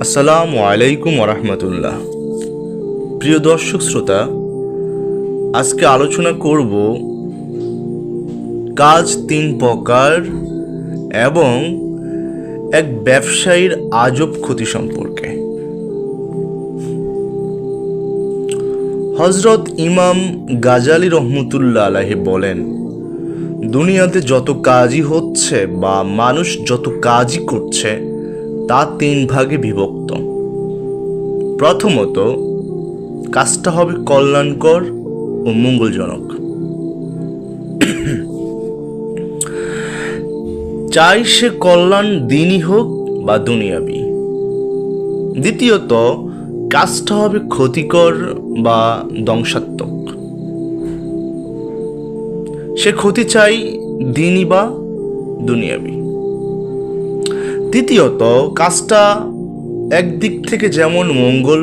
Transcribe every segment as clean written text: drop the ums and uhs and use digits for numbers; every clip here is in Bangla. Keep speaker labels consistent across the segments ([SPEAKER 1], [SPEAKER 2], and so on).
[SPEAKER 1] আসসালামু আলাইকুম ওরহমতুল্লাহ। প্রিয় দর্শক শ্রোতা, আজকে আলোচনা করব কাজ ৩ প্রকার এবং এক ব্যবসায়ীর আজব ক্ষতি সম্পর্কে। হযরত ইমাম গাজালি রহমতুল্লাহ আলাইহি বলেন, দুনিয়াতে যত কাজই হচ্ছে বা মানুষ যত কাজই করছে তা ৩ ভাগে বিভক্ত। প্রথমত, কাজটা হবে কল্যাণকর ও মঙ্গলজনক, চাই সে কল্যাণ দিনই হোক বা দুনিয়াবি। দ্বিতীয়ত, কাজটা হবে ক্ষতিকর বা ধ্বংসাত্মক, সে ক্ষতি চাই দিনই বা দুনিয়াবি। তৃতীয়ত, কাজটা একদিক থেকে যেমন মঙ্গল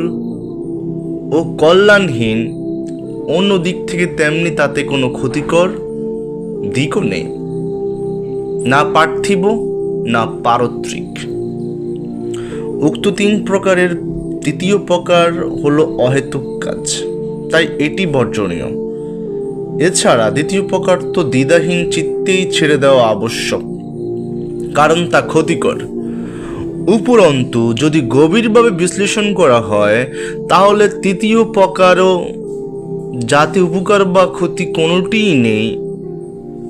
[SPEAKER 1] ও কল্যাণহীন, অন্য দিক থেকে তেমনি তাতে কোনো ক্ষতিকর দিকও নেই, না পার্থিব না পারত্রিক। উক্ত ৩ প্রকারের তৃতীয় প্রকার হলো অহেতুক কাজ, তাই এটি বর্জনীয়। এছাড়া দ্বিতীয় প্রকার তো দ্বিধাহীন চিত্তেই ছেড়ে দেওয়া আবশ্যক, কারণ তা ক্ষতিকর। উপরন্তু যদি গভীরভাবে বিশ্লেষণ করা হয় তাহলে তৃতীয় প্রকারও যাতে উপকার বা ক্ষতি কোনোটিই নেই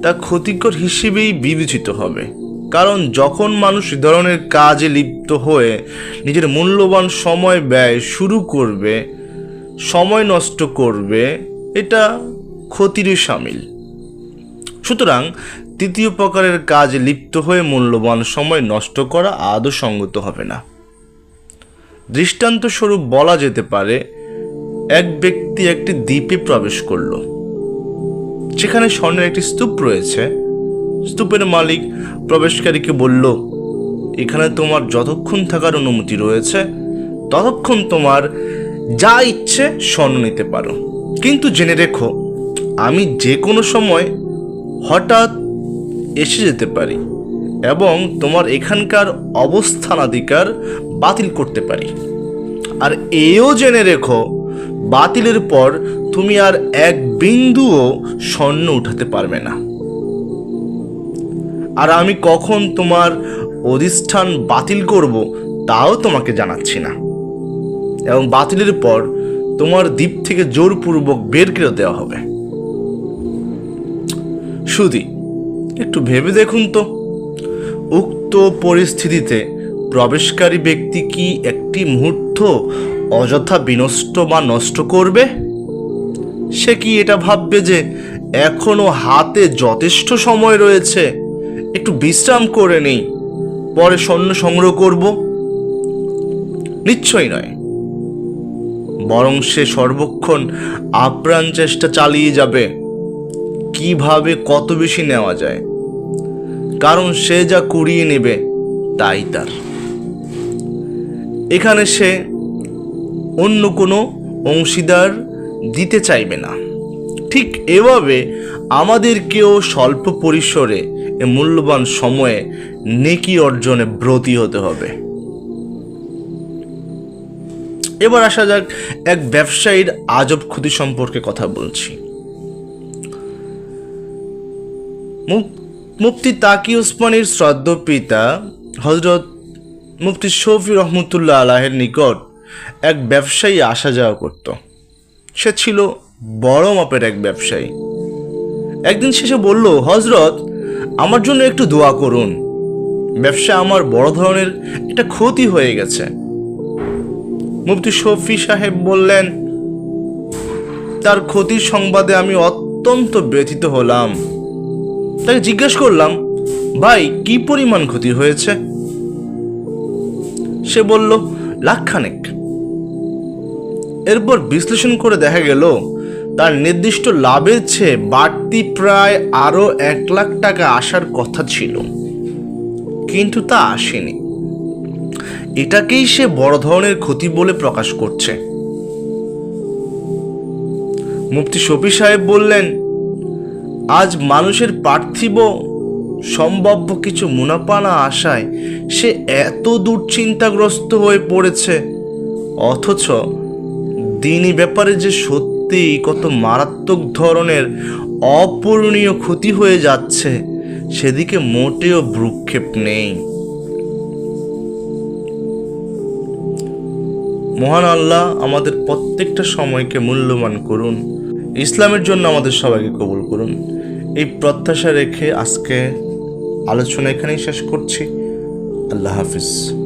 [SPEAKER 1] তা ক্ষতিকর হিসেবেই বিবেচিত হবে। কারণ যখন মানুষ এ ধরনের কাজে লিপ্ত হয়ে নিজের মূল্যবান সময় ব্যয় শুরু করবে, সময় নষ্ট করবে, এটা ক্ষতিরই শামিল। সুতরাং তৃতীয় প্রকারের কাজে লিপ্ত হয়ে মূল্যবান সময় নষ্ট করা আদৌ সঙ্গত হবে না। দৃষ্টান্তস্বরূপ বলা যেতে পারে, এক ব্যক্তি একটি দ্বীপে প্রবেশ করল, সেখানে স্বর্ণের একটি স্তূপ রয়েছে। স্তূপের মালিক প্রবেশকারীকে বলল, এখানে তোমার যতক্ষণ থাকার অনুমতি রয়েছে ততক্ষণ তোমার যা ইচ্ছে স্বর্ণ নিতে পারো, কিন্তু জেনে রেখো আমি যে কোনো সময় হঠাৎ এসে যেতে পারি এবং তোমার এখানকার অবস্থানাধিকার বাতিল করতে পারি। আর এও জেনে রেখো বাতিলের পর তুমি আর এক বিন্দুও স্বর্ণ উঠাতে পারবে না। আর আমি কখন তোমার অধিষ্ঠান বাতিল করব তাও তোমাকে জানাচ্ছি না, এবং বাতিলের পর তোমার দ্বীপ থেকে জোরপূর্বক বের করে দেওয়া হবে। শুধু একটু ভেবে দেখুন তো, উক্ত পরিস্থিতিতে প্রবেশকারী ব্যক্তি কি একটি মুহূর্ত অযথা বিনষ্ট বা নষ্ট করবে? সে কি এটা ভাববে যে এখনো হাতে যথেষ্ট সময় রয়েছে, একটু বিশ্রাম করে নেই, পরে স্বর্ণ সংগ্রহ করব? নিশ্চয়ই নয়। বরং সে সর্বক্ষণ আপ্রাণ চেষ্টা চালিয়ে যাবে কিভাবে কত বেশি নেওয়া যায়, কারণ সে যা কুড়িয়ে নেবে তাই তার। এখানে সে অন্য কোনো অংশীদার দিতে চাইবে না। ঠিক এভাবে আমাদেরকেও স্বল্প পরিসরে এ মূল্যবান সময়ে নেকি অর্জনে ব্রতী হতে হবে। এবার আসা যাক এক ব্যবসায়ীর আজব ক্ষতি সম্পর্কে কথা বলছি। মুফতি তাকি উসমানীর শ্রদ্ধ পিতা হযরত মুফতি শফি রহমতুল্লাহ আলাইহির নিকট এক ব্যবসায়ী আসা যাওয়া করত। সে ছিল বড় মাপের এক ব্যবসায়ী। একদিন শেষে বলল, হযরত, আমার জন্য একটু দোয়া করুন, ব্যবসায় আমার বড় ধরনের একটা ক্ষতি হয়ে গেছে। মুফতি শফি সাহেব বললেন, তার ক্ষতির সংবাদে আমি অত্যন্ত ব্যথিত হলাম। তাকে জিজ্ঞেস করলাম, ভাই, কি পরিমাণ ক্ষতি হয়েছে? সে বলল, লাখখানেক। এরপর বিশ্লেষণ করে দেখা গেল তার নির্দিষ্ট লাভের চেয়ে বাড়তি প্রায় আরো 1 লাখ টাকা আসার কথা ছিল, কিন্তু তা আসেনি। এটাকেই সে বড় ধরনের ক্ষতি বলে প্রকাশ করছে। মুফতি শফি সাহেব বললেন, আজ মানুষের পার্থিব সম্ভাব্য কিছু মুনাফা না আসায় সে এত দুশ্চিন্তাগ্রস্ত হয়ে পড়েছে, অথচ দিনী ব্যাপারে যে সত্যি কত মারাত্মক ধরনের অপূরণীয় ক্ষতি হয়ে যাচ্ছে সেদিকে মোটেও ভ্রুক্ষেপ নেই। মহান আল্লাহ আমাদের প্রত্যেকটা সময়কে মূল্যবান করুন, ইসলামের জন্য আমাদের সবাইকে কবুল করুন। এই প্রত্যাশা রেখে আজকে আলোচনা এখানেই শেষ করছি। আল্লাহ হাফিজ।